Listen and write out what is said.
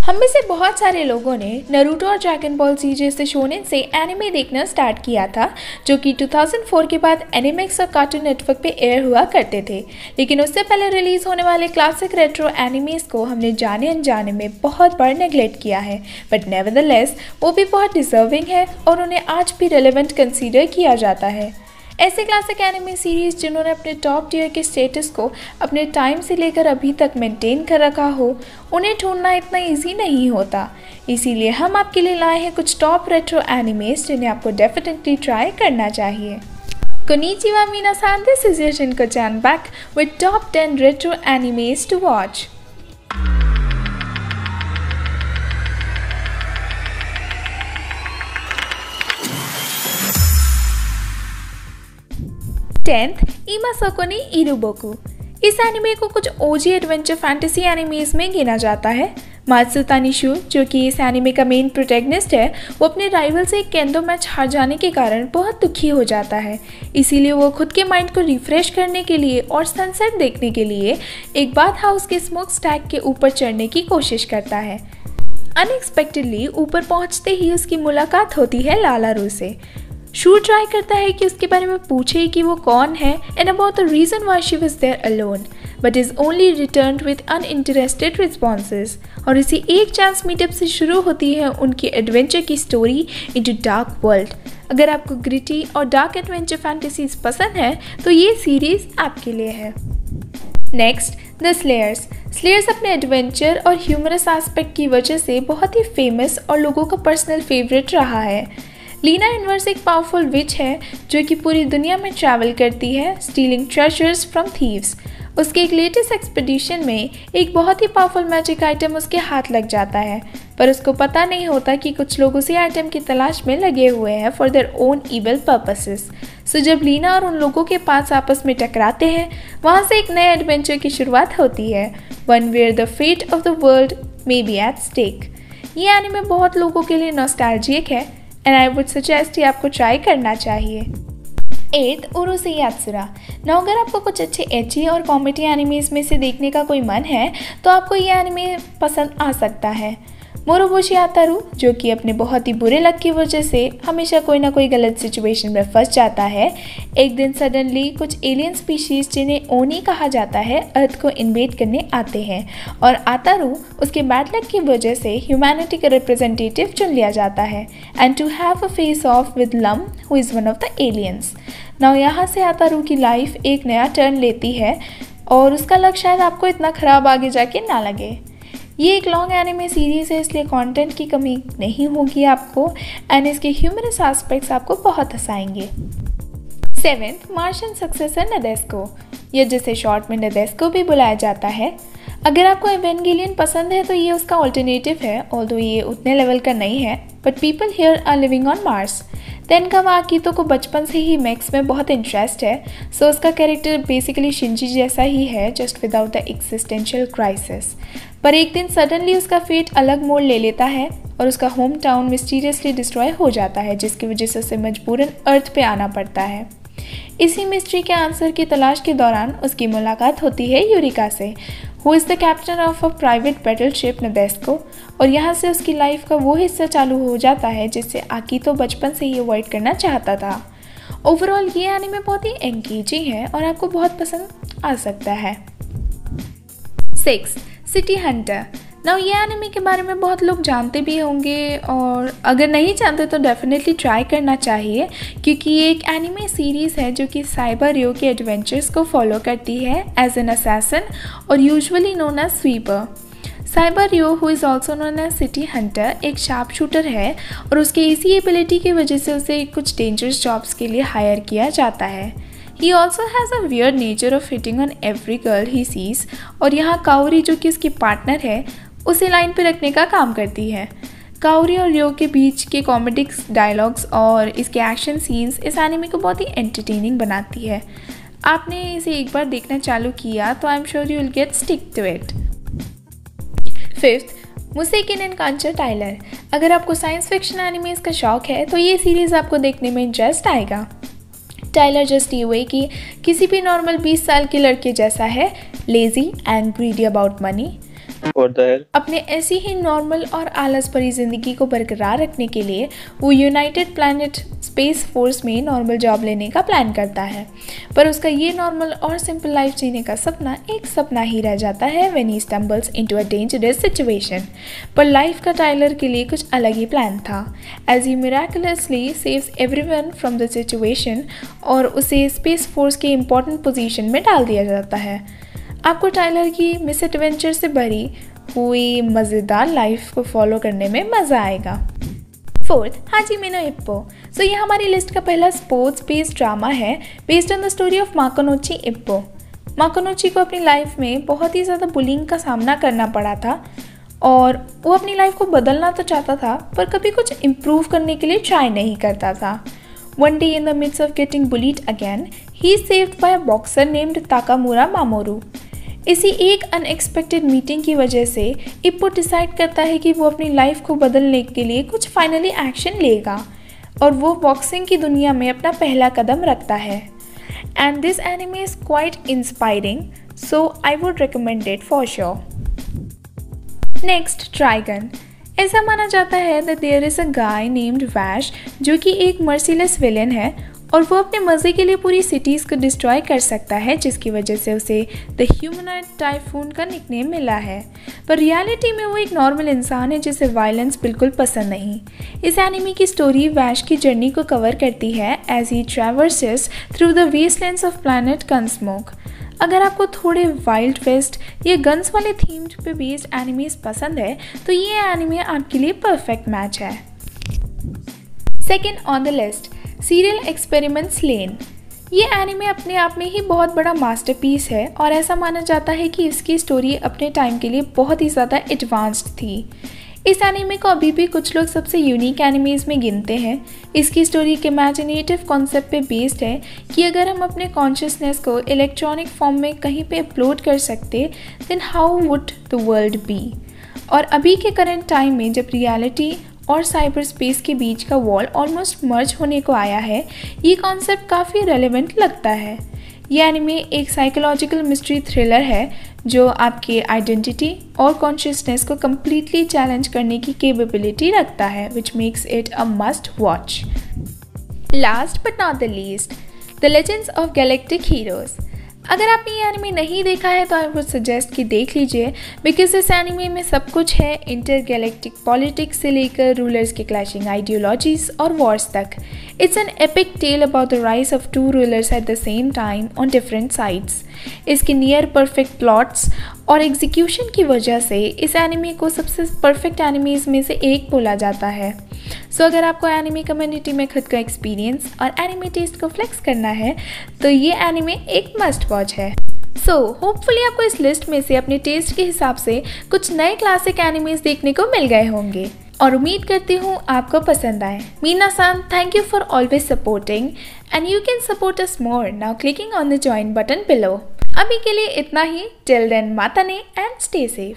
हम में से बहुत सारे लोगों ने नारुतो और ड्रैगन बॉल जी जैसे शोनेन से एनिमे देखना स्टार्ट किया था, जो कि 2004 के बाद एनिमेक्स और कार्टून नेटवर्क पे एयर हुआ करते थे। लेकिन उससे पहले रिलीज होने वाले क्लासिक रेट्रो एनिमेस को हमने जाने अनजाने में बहुत बार नेगलेक्ट किया है, बट नेवरदलेस वो भी बहुत डिजर्विंग है और उन्हें आज भी रेलेवेंट कंसीडर किया जाता है। ऐसे क्लासिक एनिमे सीरीज जिन्होंने अपने टॉप टियर के स्टेटस को अपने टाइम से लेकर अभी तक मेंटेन कर रखा हो, उन्हें ढूंढना इतना इजी नहीं होता। इसीलिए हम आपके लिए लाए हैं कुछ टॉप रेट्रो एनिमेस जिन्हें आपको डेफिनेटली ट्राई करना चाहिए। Konnichiwa minasan, this is your Shinko-chan back with top 10 retro animes to watch. Tenth, इमासोको नी इरुबोकु। इस एनिमे को कुछ ओजी एडवेंचर फैंटेसी एनिमेज में गिना जाता है। मात्सुतानी शू, जो कि इस एनिमे का मेन प्रोटैगनिस्ट है, वो अपने राइवल से एक केंदो मैच हार जाने के कारण बहुत दुखी हो जाता है। इसीलिए वो खुद के माइंड को रिफ्रेश करने के लिए और सनसेट देखने के लिए एक बाथ हाउस के स्मोक स्टैक के ऊपर चढ़ने की कोशिश करता है। अनएक्सपेक्टेडली ऊपर पहुंचते ही उसकी मुलाकात होती है लालारू से। शू ट्राई करता है कि उसके बारे में पूछे कि वो कौन है and about the reason why she was there alone, but is only returned with uninterested responses. और इसी एक चांस मीटअप से शुरू होती है उनकी एडवेंचर की स्टोरी इनटू डार्क वर्ल्ड। अगर आपको ग्रिटी और डार्क एडवेंचर फैंटेसीज पसंद है तो ये सीरीज आपके लिए है। Next, the slayers. स्लेयर्स अपने एडवेंचर और ह्यूमरस एस्पेक्ट की वजह से बहुत ही फेमस और लोगों का पर्सनल फेवरेट रहा है। लीना इनवर्स एक पावरफुल विच है जो कि पूरी दुनिया में ट्रैवल करती है, स्टीलिंग ट्रेजर्स फ्रॉम थीव्स। उसके एक लेटेस्ट एक्सपीडिशन में एक बहुत ही पावरफुल मैजिक आइटम उसके हाथ लग जाता है, पर उसको पता नहीं होता कि कुछ लोग उसी आइटम की तलाश में लगे हुए हैं for their own evil purposes. So जब लीना और उन लोगों के पास आपस में टकराते हैं, वहाँ से एक नए एडवेंचर की शुरुआत होती है, one where the fate of the world may be at stake. ये एनिमे बहुत लोगों के लिए नॉस्टैल्जिक है एंड आई वुड सजेस्ट कि आपको ट्राई करना चाहिए। 8, उरुसेई यात्सुरा। ना अगर आपको कुछ अच्छे एची और कॉमेडी एनिमेज में से देखने का कोई मन है तो आपको ये एनिमे पसंद आ सकता है। मोरोबोशी आतारू, जो कि अपने बहुत ही बुरे लक की वजह से हमेशा कोई ना कोई गलत सिचुएशन में फंस जाता है, एक दिन सडनली कुछ एलियन स्पीशीज जिन्हें ओनी कहा जाता है अर्थ को इन्वेड करने आते हैं और आतारू उसके बैड लक की वजह से ह्यूमैनिटी का रिप्रेजेंटेटिव चुन लिया जाता है and to have a face off with Lum who is one of the aliens. Now यहाँ से आतारू की लाइफ एक नया टर्न लेती है और उसका लक शायद आपको इतना ख़राब आगे जाके ना लगे। ये एक लॉन्ग एनिमे सीरीज़ है, इसलिए कंटेंट की कमी नहीं होगी आपको एंड इसके ह्यूमरस एस्पेक्ट्स आपको बहुत हंसाएंगे। 7th, मार्शियन सक्सेसर नादेस्को, या जिसे शॉर्ट में नादेस्को भी बुलाया जाता है। अगर आपको एवेंगेलियन पसंद है तो ये उसका ऑल्टरनेटिव है, ऑल्दो ये उतने लेवल का नहीं है, but people here are living on Mars. Tenkawa Akito को बचपन से ही मैक्स में बहुत इंटरेस्ट है, सो उसका कैरेक्टर बेसिकली शिंजी जैसा ही है, just without the existential crisis. पर एक दिन सडनली उसका फेट अलग मोड़ ले लेता है और उसका होम टाउन मिस्टीरियसली डिस्ट्रॉय हो जाता है, जिसकी वजह से उसे मजबूरन अर्थ पे आना पड़ता है। इसी मिस्ट्री के आंसर की तलाश के दौरान उसकी मुलाकात होती है यूरिका से, who is the captain of a private battleship Nadesico, और यहाँ से उसकी लाइफ का वो हिस्सा चालू हो जाता है जिससे आकितो बचपन से ही अवॉइड करना चाहता था। ओवरऑल ये एनिमे बहुत ही एंगेजिंग है और आपको बहुत पसंद आ सकता है। 6, सिटी हंटर। नाउ ये एनिमे के बारे में बहुत लोग जानते भी होंगे और अगर नहीं जानते तो डेफिनेटली ट्राई करना चाहिए, क्योंकि ये एक एनिमे सीरीज़ है जो कि साइबर रियो के एडवेंचर्स को फॉलो करती है एज एन असैसिन और usually known as sweeper. Saeba Ryo, who is also known as city hunter, एक शार्प शूटर है और उसके इसी एबिलिटी की वजह से उसे कुछ डेंजरस जॉब्स के लिए हायर किया जाता है। He also has a weird nature of hitting on every girl he sees, और यहाँ काउरी, जो कि उसकी पार्टनर है, उसे लाइन पे रखने का काम करती है। काउरी और रियो के बीच के कॉमेडिक डायलॉग्स और इसके एक्शन सीन्स इस एनिमे को बहुत ही एंटरटेनिंग बनाती है। आपने इसे एक बार देखना चालू किया तो I am sure you will get stick to it. 5th, Musekinin and Kancho Tylor. अगर आपको साइंस फिक्शन एनिमेज का शौक है तो ये सीरीज़ आपको देखने में इंटरेस्ट आएगा। टाइलर जस्ट ये वे कि किसी भी नॉर्मल 20 साल के लड़के जैसा है, lazy and greedy about money. अपने ऐसी ही नॉर्मल और आलस भरी जिंदगी को बरकरार रखने के लिए वो यूनाइटेड प्लैनेट स्पेस फोर्स में नॉर्मल जॉब लेने का प्लान करता है, पर उसका ये नॉर्मल और सिंपल लाइफ जीने का सपना एक सपना ही रह जाता है when he stumbles into a dangerous situation. पर लाइफ का टाइलर के लिए कुछ अलग ही प्लान था, as he miraculously saves everyone from the situation और उसे स्पेस फोर्स के इम्पोर्टेंट पोजीशन में डाल दिया जाता है। आपको टाइलर की मिस एडवेंचर से भरी हुई मज़ेदार लाइफ को फॉलो करने में मज़ा आएगा। Fourth, हाजिमे no इप्पो। सो ये हमारी लिस्ट का पहला स्पोर्ट्स बेस्ड ड्रामा है based on the story of Makunouchi Ippo. Makunouchi को अपनी लाइफ में बहुत ही ज़्यादा बुलिंग का सामना करना पड़ा था और वो अपनी लाइफ को बदलना तो चाहता था पर कभी कुछ इम्प्रूव करने के लिए ट्राई नहीं करता था। One day in the midst of getting bullied again, he is saved by a boxer named Takamura Mamoru. इसी एक अनएक्सपेक्टेड मीटिंग की वजह से इप्पो डिसाइड करता है कि वो अपनी लाइफ को बदलने के लिए कुछ फाइनली एक्शन लेगा और वो बॉक्सिंग की दुनिया में अपना पहला कदम रखता है। And this anime is quite inspiring, so I would recommend it for sure. Next, Trigun. ऐसा माना जाता है that there is a guy named Vash जो कि एक मर्सीलेस विलेन है और वो अपने मज़े के लिए पूरी सिटीज़ को डिस्ट्रॉय कर सकता है, जिसकी वजह से उसे द ह्यूमनॉइड टाइफून का निकनेम मिला है। पर रियलिटी में वो एक नॉर्मल इंसान है जिसे वायलेंस बिल्कुल पसंद नहीं। इस एनिमे की स्टोरी वैश की जर्नी को कवर करती है as he traverses through the wastelands of planet Gunsmoke. अगर आपको थोड़े वाइल्ड वेस्ट या गन्स वाले थीम्ड पे बेस्ड एनिमेज पसंद है तो ये एनिमे आपके लिए परफेक्ट मैच है। Second on the list, serial experiments Lain. ये एनिमे अपने आप में ही बहुत बड़ा मास्टरपीस है और ऐसा माना जाता है कि इसकी स्टोरी अपने टाइम के लिए बहुत ही ज़्यादा एडवांस्ड थी। इस एनिमे को अभी भी कुछ लोग सबसे यूनिक एनिमेज में गिनते हैं। इसकी स्टोरी एक इमेजिनेटिव कॉन्सेप्ट पे बेस्ड है कि अगर हम अपने कॉन्शियसनेस को इलेक्ट्रॉनिक फॉर्म में कहीं पे अपलोड कर सकते then how would the world be. और अभी के करंट टाइम में जब रियलिटी और साइबर स्पेस के बीच का वॉल ऑलमोस्ट मर्ज होने को आया है, ये कॉन्सेप्ट काफ़ी रेलेवेंट लगता है। ये एनिमे एक साइकोलॉजिकल मिस्ट्री थ्रिलर है जो आपके आइडेंटिटी और कॉन्शियसनेस को कम्प्लीटली चैलेंज करने की कैपेबिलिटी रखता है, which makes it a must watch. Last but not the least, the legends of galactic heroes. अगर आपने ये एनिमे नहीं देखा है तो आई वुड सजेस्ट कि देख लीजिए, बिकॉज इस एनिमे में सब कुछ है, इंटरगैलेक्टिक पॉलिटिक्स से लेकर रूलर्स के क्लैशिंग आइडियोलॉजीज और वॉर्स तक। It's an epic tale about the rise of two rulers at the same time on different sides. इसके नियर परफेक्ट प्लॉट्स और एग्जीक्यूशन की वजह से इस एनिमे को सबसे परफेक्ट एनिमेज में से एक बोला जाता है। सो अगर आपको एनिमे कम्युनिटी में खुद का एक्सपीरियंस और एनिमे टेस्ट को फ्लेक्स करना है तो ये एनिमे एक मस्ट वॉच है। सो होपफुली आपको इस लिस्ट में से अपने टेस्ट के हिसाब से कुछ नए क्लासिक एनिमेज देखने को मिल गए होंगे और उम्मीद करती हूँ आपको पसंद आए। मीना-सान, thank you for always supporting and you can support us more now clicking on the join button below. अभी के लिए इतना ही। टिल देन, माताने एंड स्टे सेफ।